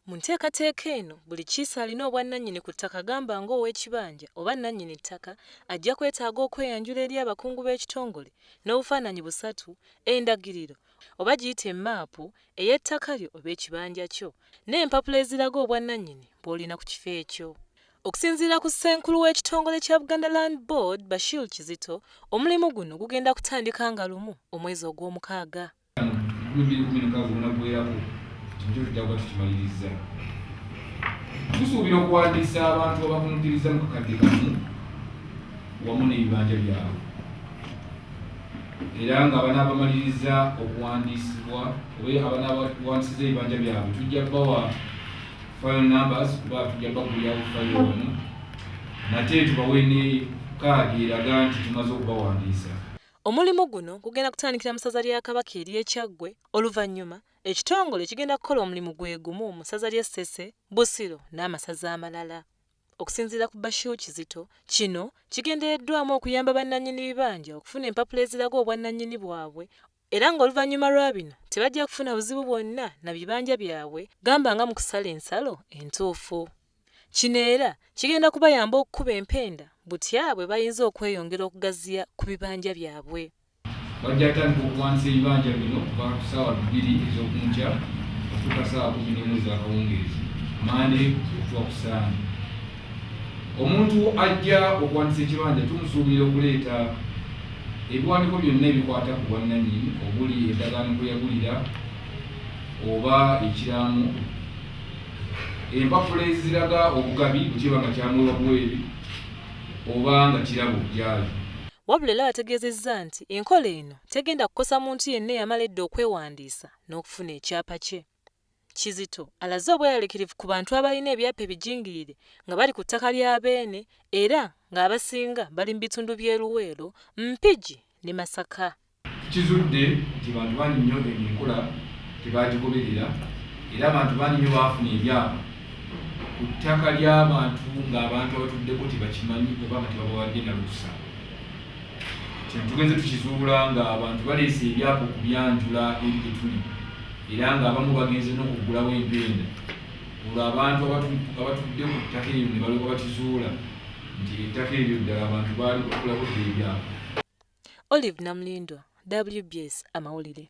Mu nteekateeka eno buli kiisa alina obwannannyini ku ttaka gamba ng'ow'ekibanja oba nannyini ttaka ajja kwetaaga okweyanjula eri abakungu b'ekitongole n'obufaananyi busatu, endagiriro oba giyite maapu ey'ettaka lyo oba ekibanja kyo n'empapula eziraga obwannannyini bw'olina ku kifo ekyo. Okusinziira ku ssenkulu w'ekitongole kya Buganda Land Board Bashir Kizito, omulimu guno gugenda kutandika nga lumu omwezi ogw'omukaaga. Tusuubira okuwandiisa abantu abakunukkiriza mu kakadde kamu wamu n'ebibanja byabwe, era nga abanaabamaliriza okuwandiisibwa oba abanaabawandiisiza ebibanja byabwe tujja bawa file numbers kuba tujja bagulyawo file wano nate tubawe ne kaadi eraga nti tumaze okubawandiisa. Omulimu guno gugenda kutandikira mu ssaza lya Kabaka ery'Ekyaggwe, oluvannyuma ekitongole kigenda kukola omulimu gwe gumu mu ssaza ly'e Ssese, Busiro n'amasaza amalala. Okusinziira ku Bashir Kizito, kino kigendereddwamu okuyamba bannannyini bibanja okufuna empapula eziraga obwannannyini bwabwe, era ng'oluvannyuma lwa bino tebajja kufuna buzibu bwonna na bibanja byabwe gamba nga mu kusala ensalo entuufu. Kino era kigenda kubayamba okukuba empenda butya bwe bayinza okweyongera okugaziya ku bibanja byabwe. Bajja kutandika okuwandiisa ebibanja bino kuva ku ssaawa 2 ez'okunkya okutuuka ssaawa 11 ez'akawungeezi, Mande okutuuka ku Sande. Omuntu ajja okuwandiisa ekibanja tumusuubira okuleeta ebiwandiiko byonna ebikwata ku bwannannyini obuli endagaano kwe yagulira oba ekiraamo, empapula eziraga obugabi bukiba nga kyamuwa bwebi oba nga kirabo gyali. Wabula era ategeezezza nti enkola eno tegenda kukosa muntu yenna eyamala edda okwewandiisa n'okufuna ekyapa kye. Kizito alaze obweyalekirivu ku bantu abalina ebyapa ebijingirire nga bali ku ttaka lya beene era ng'abasinga bali mu bitundu by'e Luweero, Mpigi ne Masaka. Tukizudde nti bantu bangi nnyo enkola tebaagigoberera era abantu bangi nnyo baafuna ebyapa ku ttaka ly'abantu ng'abantu abatuddeko tebakimanyi oba nga tebabawadde na lukusa. Kino tugenze tukizuula ng'abantu baleese ebyapa okubyanjula eri gye tuli era ng'abamu bagenze n'okugulawo empenda. Olwo abantu abatudde ku ttaka eryo ne balyoka bakizuula nti ettaka eryo ddala abantu baali bakulawo ebyapa. Olive Namulindwa, WBS Amawulire.